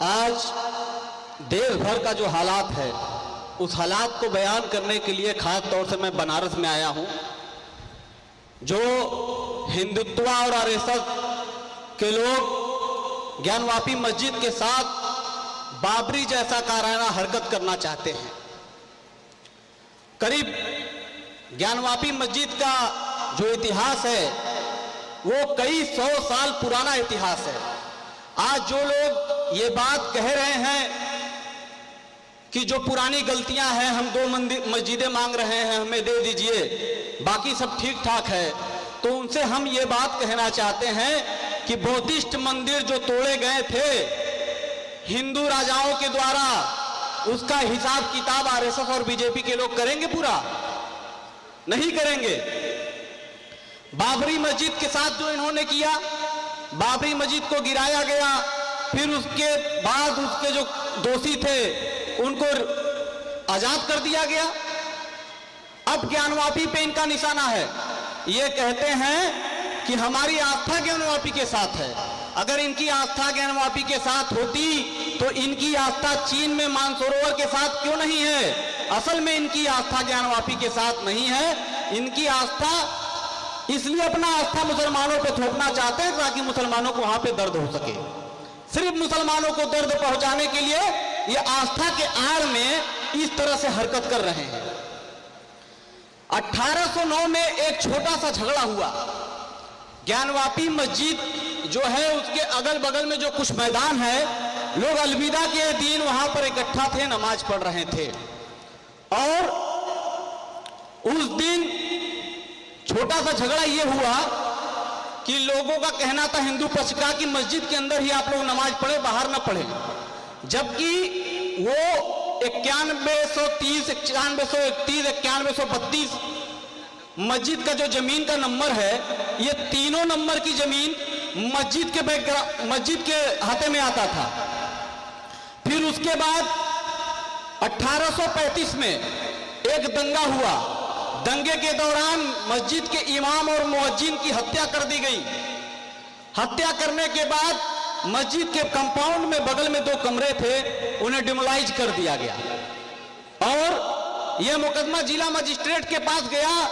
आज देश भर का जो हालात है उस हालात को बयान करने के लिए खास तौर से मैं बनारस में आया हूं। जो हिंदुत्व और आरएसएस के लोग ज्ञानवापी मस्जिद के साथ बाबरी जैसा काराना हरकत करना चाहते हैं। करीब ज्ञानवापी मस्जिद का जो इतिहास है वो कई 100 साल पुराना इतिहास है। आज जो लोग ये बात कह रहे हैं कि जो पुरानी गलतियां हैं, हम 2 मस्जिदें मांग रहे हैं, हमें दे दीजिए, बाकी सब ठीक ठाक है, तो उनसे हम ये बात कहना चाहते हैं कि बौद्धिस्ट मंदिर जो तोड़े गए थे हिंदू राजाओं के द्वारा, उसका हिसाब किताब आरएसएस और बीजेपी के लोग करेंगे? पूरा नहीं करेंगे। बाबरी मस्जिद के साथ जो इन्होंने किया, बाबरी मस्जिद को गिराया गया, फिर उसके बाद उसके जो दोषी थे उनको आजाद कर दिया गया। अब ज्ञानवापी पे इनका निशाना है। ये कहते हैं कि हमारी आस्था ज्ञानवापी के साथ है। अगर इनकी आस्था ज्ञानवापी के साथ होती तो इनकी आस्था चीन में मानसरोवर के साथ क्यों नहीं है? असल में इनकी आस्था ज्ञानवापी के साथ नहीं है। इनकी आस्था इसलिए अपना आस्था मुसलमानों पे थोपना चाहते हैं ताकि मुसलमानों को वहां पे दर्द हो सके। सिर्फ मुसलमानों को दर्द पहुंचाने के लिए ये आस्था के आड़ में इस तरह से हरकत कर रहे हैं। 1809 में एक छोटा सा झगड़ा हुआ। ज्ञानवापी मस्जिद जो है उसके अगल बगल में जो कुछ मैदान है, लोग अलविदा के दिन वहां पर इकट्ठा थे, नमाज पढ़ रहे थे। और उस दिन छोटा सा झगड़ा यह हुआ कि लोगों का कहना था, हिंदू पक्ष का, कि मस्जिद के अंदर ही आप लोग नमाज पढ़े, बाहर ना पढ़े। जबकि वो 9130, 9131, 9132 मस्जिद का जो जमीन का नंबर है, ये तीनों नंबर की जमीन मस्जिद के हाथे में आता था। फिर उसके बाद 1835 में एक दंगा हुआ। दंगे के दौरान मस्जिद के इमाम और मुअज्जिन की हत्या कर दी गई। हत्या करने के बाद मस्जिद के कंपाउंड में बगल में 2 कमरे थे, उन्हें डिमोलाइज कर दिया गया। और यह मुकदमा जिला मजिस्ट्रेट के पास गया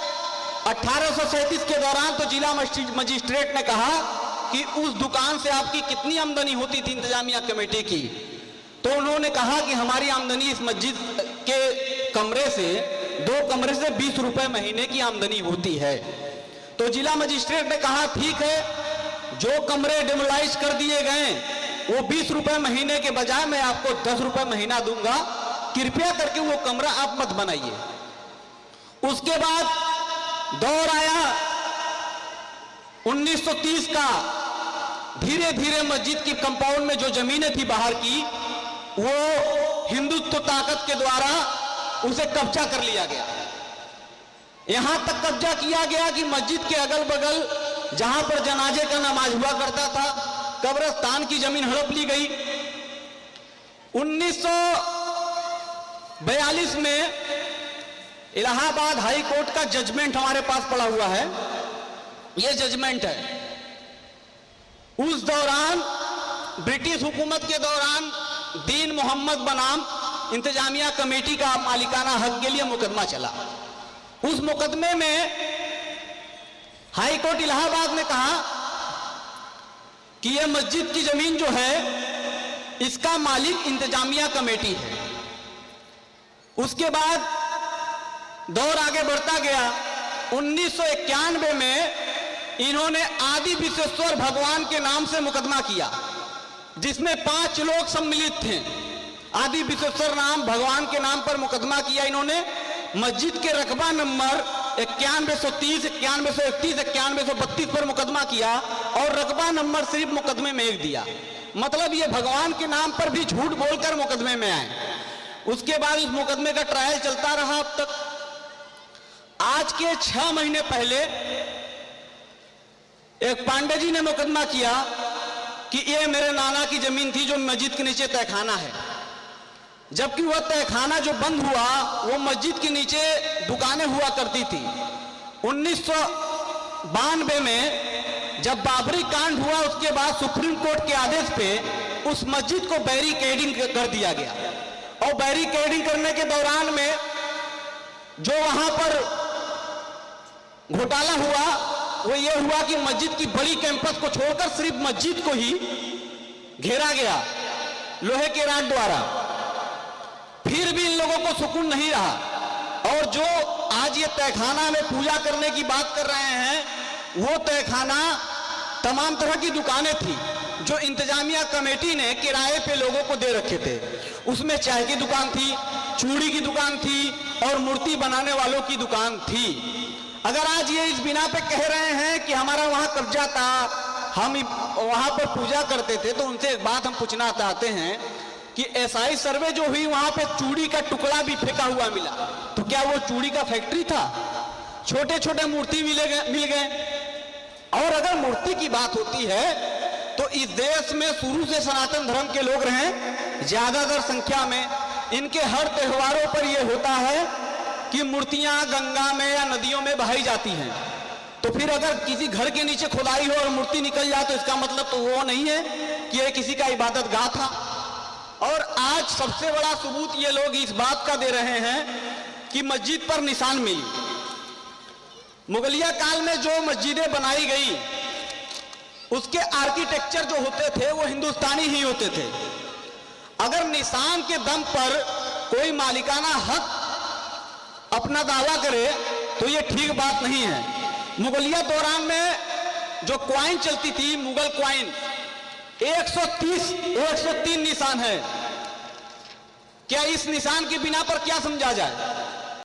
1837 के दौरान। तो जिला मजिस्ट्रेट ने कहा कि उस दुकान से आपकी कितनी आमदनी होती थी इंतजामिया कमेटी की? तो उन्होंने कहा कि हमारी आमदनी इस मस्जिद के कमरे से, 2 कमरे से 20 रुपए महीने की आमदनी होती है। तो जिला मजिस्ट्रेट ने कहा ठीक है, जो कमरे डिमोलाइज कर दिए गए वो 20 रुपए महीने के बजाय मैं आपको 10 रुपए महीना दूंगा, कृपया करके वो कमरा आप मत बनाइए। उसके बाद दौर आया 1930 का। धीरे धीरे मस्जिद की कंपाउंड में जो जमीनें थी बाहर की, वो हिंदुत्व ताकत के द्वारा उसे कब्जा कर लिया गया। यहां तक कब्जा किया गया कि मस्जिद के अगल बगल जहां पर जनाजे का नमाज हुआ करता था, कब्रिस्तान की जमीन हड़प ली गई। 1942 में इलाहाबाद हाई कोर्ट का जजमेंट हमारे पास पड़ा हुआ है। यह जजमेंट है, उस दौरान ब्रिटिश हुकूमत के दौरान दीन मोहम्मद बनाम इंतजामिया कमेटी का मालिकाना हक के लिए मुकदमा चला। उस मुकदमे में हाई कोर्ट इलाहाबाद ने कहा कि यह मस्जिद की जमीन जो है इसका मालिक इंतजामिया कमेटी है। उसके बाद दौर आगे बढ़ता गया। 1991 में इन्होंने आदि विश्वेश्वर भगवान के नाम से मुकदमा किया, जिसमें 5 लोग सम्मिलित थे। आदि विश्वेश्वर नाम भगवान के नाम पर मुकदमा किया इन्होंने। मस्जिद के रकबा नंबर 9130, 9131, 9132 पर मुकदमा किया और रकबा नंबर सिर्फ मुकदमे में 1 दिया। मतलब ये भगवान के नाम पर भी झूठ बोलकर मुकदमे में आए। उसके बाद उस मुकदमे का ट्रायल चलता रहा अब तक। आज के 6 महीने पहले एक पांडे जी ने मुकदमा किया कि ये मेरे नाना की जमीन थी जो मस्जिद के नीचे तहखाना है। जबकि वह तहखाना जो बंद हुआ वो मस्जिद के नीचे दुकानें हुआ करती थी। 1992 में जब बाबरी कांड हुआ उसके बाद सुप्रीम कोर्ट के आदेश पे उस मस्जिद को बैरिकेडिंग कर दिया गया। और बैरिकेडिंग करने के दौरान में जो वहां पर घोटाला हुआ वो ये हुआ कि मस्जिद की बड़ी कैंपस को छोड़कर सिर्फ मस्जिद को ही घेरा गया लोहे के राड द्वारा। फिर भी इन लोगों को सुकून नहीं रहा। और जो आज ये तहखाना में पूजा करने की बात कर रहे हैं, वो तहखाना तमाम तरह की दुकानें थी जो इंतजामिया कमेटी ने किराए पे लोगों को दे रखे थे। उसमें चाय की दुकान थी, चूड़ी की दुकान थी और मूर्ति बनाने वालों की दुकान थी। अगर आज ये इस बिना पे कह रहे हैं कि हमारा वहां कब्जा था, हम वहां पर पूजा करते थे, तो उनसे एक बात हम पूछना चाहते हैं कि एसआई सर्वे जो हुई वहां पे चूड़ी का टुकड़ा भी फेंका हुआ मिला, तो क्या वो चूड़ी का फैक्ट्री था? छोटे छोटे मूर्ति मिल गए। और अगर मूर्ति की बात होती है तो इस देश में शुरू से सनातन धर्म के लोग रहे, ज्यादातर संख्या में इनके हर त्योहारों पर यह होता है कि मूर्तियां गंगा में या नदियों में बहाई जाती हैं। तो फिर अगर किसी घर के नीचे खुदाई हो और मूर्ति निकल जाए तो इसका मतलब तो वो नहीं है कि यह किसी का इबादत गाह था। और आज सबसे बड़ा सबूत ये लोग इस बात का दे रहे हैं कि मस्जिद पर निशान मिली। मुगलिया काल में जो मस्जिदें बनाई गई उसके आर्किटेक्चर जो होते थे वो हिंदुस्तानी ही होते थे। अगर निशान के दम पर कोई मालिकाना हक अपना दावा करे तो ये ठीक बात नहीं है। मुगलिया दौरान में जो क्वाइन चलती थी, मुगल क्वाइन, 103 निशान है। क्या इस निशान के बिना पर क्या समझा जाए?